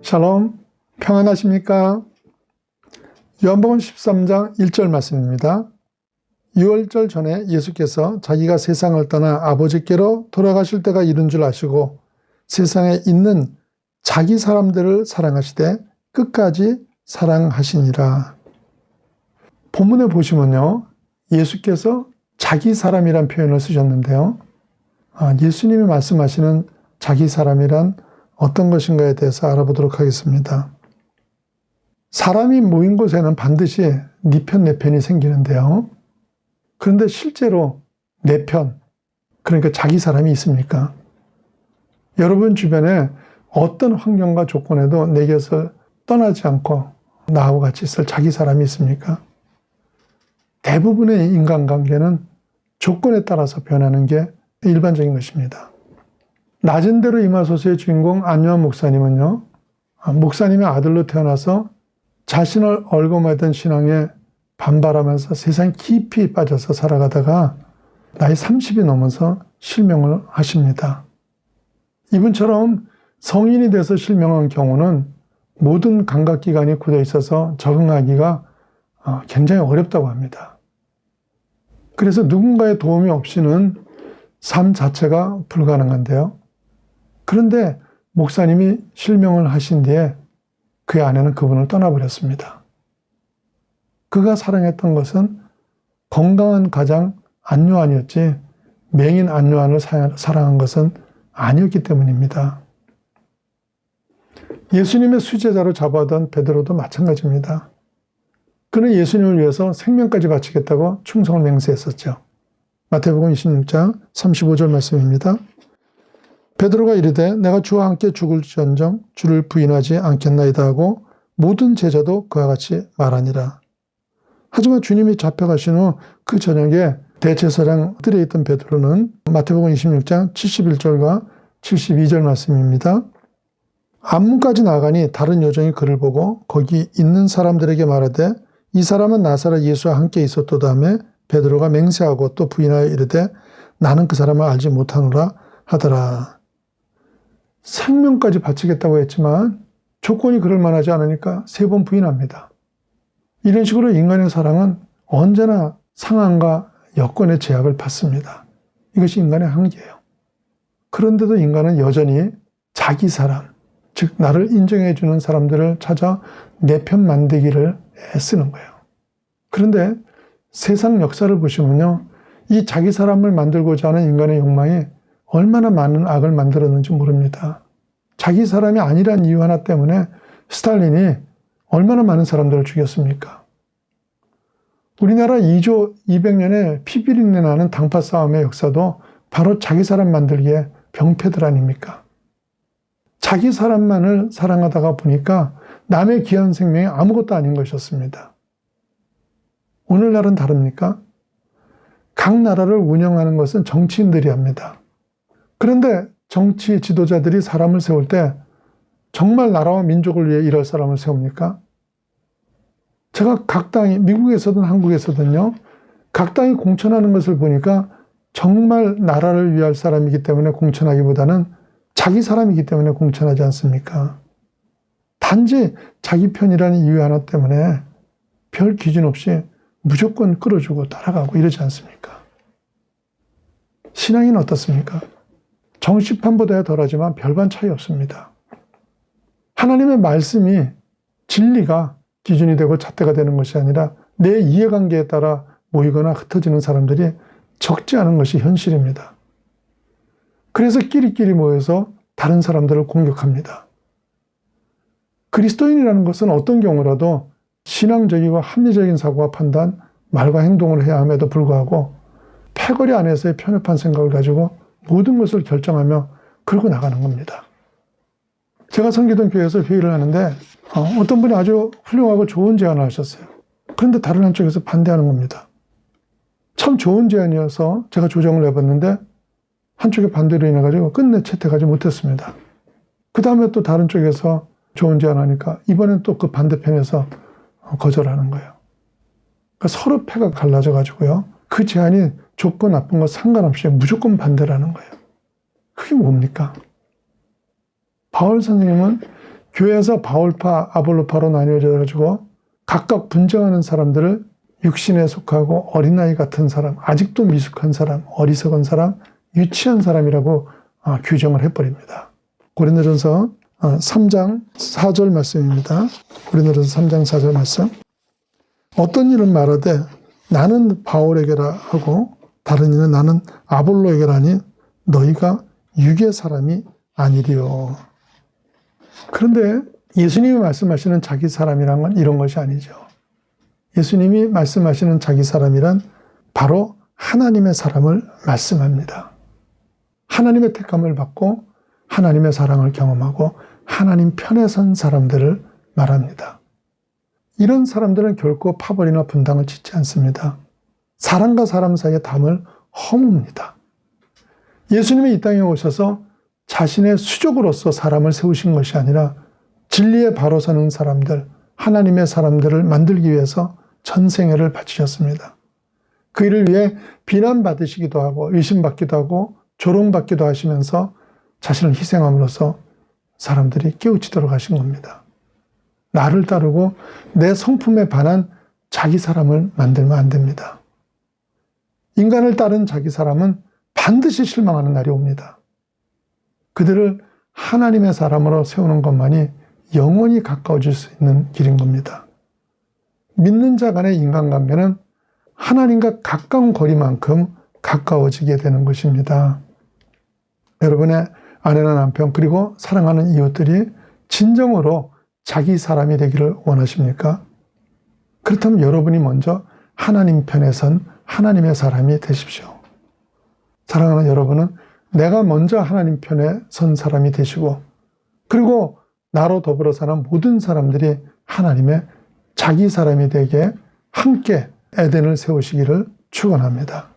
샬롬, 평안하십니까? 요한복음 13장 1절 말씀입니다. 유월절 전에 예수께서 자기가 세상을 떠나 아버지께로 돌아가실 때가 이른 줄 아시고 세상에 있는 자기 사람들을 사랑하시되 끝까지 사랑하시니라. 본문에 보시면요, 예수께서 자기 사람이란 표현을 쓰셨는데요. 예수님이 말씀하시는 자기 사람이란 어떤 것인가에 대해서 알아보도록 하겠습니다. 사람이 모인 곳에는 반드시 네 편, 내 편이 생기는데요. 그런데 실제로 내 편, 그러니까 자기 사람이 있습니까? 여러분 주변에 어떤 환경과 조건에도 내 곁을 떠나지 않고 나하고 같이 있을 자기 사람이 있습니까? 대부분의 인간관계는 조건에 따라서 변하는 게 일반적인 것입니다. 낮은 대로 임하소서의 주인공 안요한 목사님은요, 목사님의 아들로 태어나서 자신을 얽어매던 신앙에 반발하면서 세상 깊이 빠져서 살아가다가 나이 30이 넘어서 실명을 하십니다. 이분처럼 성인이 돼서 실명한 경우는 모든 감각기관이 굳어 있어서 적응하기가 굉장히 어렵다고 합니다. 그래서 누군가의 도움이 없이는 삶 자체가 불가능한데요. 그런데 목사님이 실명을 하신 뒤에 그의 아내는 그분을 떠나버렸습니다. 그가 사랑했던 것은 건강한 가장 안요한이었지 맹인 안요한을 사랑한 것은 아니었기 때문입니다. 예수님의 수제자로 잡아던 베드로도 마찬가지입니다. 그는 예수님을 위해서 생명까지 바치겠다고 충성을 맹세했었죠. 마태복음 26장 35절 말씀입니다. 베드로가 이르되 내가 주와 함께 죽을지언정 주를 부인하지 않겠나이다 하고 모든 제자도 그와 같이 말하니라. 하지만 주님이 잡혀가신 후 그 저녁에 대제사장 뜰에 있던 베드로는 마태복음 26장 71절과 72절 말씀입니다. 앞문까지 나가니 다른 여종이 그를 보고 거기 있는 사람들에게 말하되 이 사람은 나사렛 예수와 함께 있었도다 하며 베드로가 맹세하고 또 부인하여 이르되 나는 그 사람을 알지 못하노라 하더라. 생명까지 바치겠다고 했지만 조건이 그럴 만하지 않으니까 3번 부인합니다. 이런 식으로 인간의 사랑은 언제나 상황과 여건의 제약을 받습니다. 이것이 인간의 한계예요. 그런데도 인간은 여전히 자기 사람, 즉 나를 인정해 주는 사람들을 찾아 내 편 만들기를 애쓰는 거예요. 그런데 세상 역사를 보시면요, 이 자기 사람을 만들고자 하는 인간의 욕망이 얼마나 많은 악을 만들었는지 모릅니다. 자기 사람이 아니란 이유 하나 때문에 스탈린이 얼마나 많은 사람들을 죽였습니까? 우리나라 2조 200년의 피비린내 나는 당파 싸움의 역사도 바로 자기 사람 만들기의 병폐들 아닙니까? 자기 사람만을 사랑하다가 보니까 남의 귀한 생명이 아무것도 아닌 것이었습니다. 오늘날은 다릅니까? 각 나라를 운영하는 것은 정치인들이 합니다. 그런데 정치 지도자들이 사람을 세울 때 정말 나라와 민족을 위해 일할 사람을 세웁니까? 제가 각 당이, 미국에서든 한국에서든요, 각 당이 공천하는 것을 보니까 정말 나라를 위할 사람이기 때문에 공천하기보다는 자기 사람이기 때문에 공천하지 않습니까? 단지 자기 편이라는 이유 하나 때문에 별 기준 없이 무조건 끌어주고 따라가고 이러지 않습니까? 신앙인 어떻습니까? 정치판보다야 덜하지만 별반 차이 없습니다. 하나님의 말씀이 진리가 기준이 되고 잣대가 되는 것이 아니라 내 이해관계에 따라 모이거나 흩어지는 사람들이 적지 않은 것이 현실입니다. 그래서 끼리끼리 모여서 다른 사람들을 공격합니다. 그리스도인이라는 것은 어떤 경우라도 신앙적이고 합리적인 사고와 판단, 말과 행동을 해야 함에도 불구하고 패거리 안에서의 편협한 생각을 가지고 모든 것을 결정하며 끌고 나가는 겁니다. 제가 섬기던 교회에서 회의를 하는데 어떤 분이 아주 훌륭하고 좋은 제안을 하셨어요. 그런데 다른 한쪽에서 반대하는 겁니다. 참 좋은 제안이어서 제가 조정을 해봤는데 한쪽의 반대로 인해가지고 끝내 채택하지 못했습니다. 그 다음에 또 다른 쪽에서 좋은 제안을 하니까 이번엔 또 그 반대편에서 거절하는 거예요. 그러니까 서로 패가 갈라져가지고요. 그 제안이 좋고 나쁜 거 상관없이 무조건 반대라는 거예요. 그게 뭡니까? 바울 선생님은 교회에서 바울파, 아볼로파로 나뉘어져 가지고 각각 분쟁하는 사람들을 육신에 속하고 어린아이 같은 사람, 아직도 미숙한 사람, 어리석은 사람, 유치한 사람이라고 규정을 해버립니다. 고린도전서 3장 4절 말씀입니다. 고린도전서 3장 4절 말씀. 어떤 일은 말하되 나는 바울에게라 하고 다른 이는 나는 아볼로에게라 하니 너희가 육의 사람이 아니리요. 그런데 예수님이 말씀하시는 자기 사람이란 건 이런 것이 아니죠. 예수님이 말씀하시는 자기 사람이란 바로 하나님의 사람을 말씀합니다. 하나님의 택함을 받고 하나님의 사랑을 경험하고 하나님 편에 선 사람들을 말합니다. 이런 사람들은 결코 파벌이나 분당을 짓지 않습니다. 사람과 사람 사이의 담을 허뭅니다. 예수님이 이 땅에 오셔서 자신의 수족으로서 사람을 세우신 것이 아니라 진리에 바로 서는 사람들, 하나님의 사람들을 만들기 위해서 전생애를 바치셨습니다. 그 일을 위해 비난받으시기도 하고 의심받기도 하고 조롱받기도 하시면서 자신을 희생함으로써 사람들이 깨우치도록 하신 겁니다. 나를 따르고 내 성품에 반한 자기 사람을 만들면 안 됩니다. 인간을 따른 자기 사람은 반드시 실망하는 날이 옵니다. 그들을 하나님의 사람으로 세우는 것만이 영원히 가까워질 수 있는 길인 겁니다. 믿는 자 간의 인간관계는 하나님과 가까운 거리만큼 가까워지게 되는 것입니다. 여러분의 아내나 남편 그리고 사랑하는 이웃들이 진정으로 자기 사람이 되기를 원하십니까? 그렇다면 여러분이 먼저 하나님 편에 선 하나님의 사람이 되십시오. 사랑하는 여러분은 내가 먼저 하나님 편에 선 사람이 되시고 그리고 나로 더불어 사는 모든 사람들이 하나님의 자기 사람이 되게 함께 에덴을 세우시기를 축원합니다.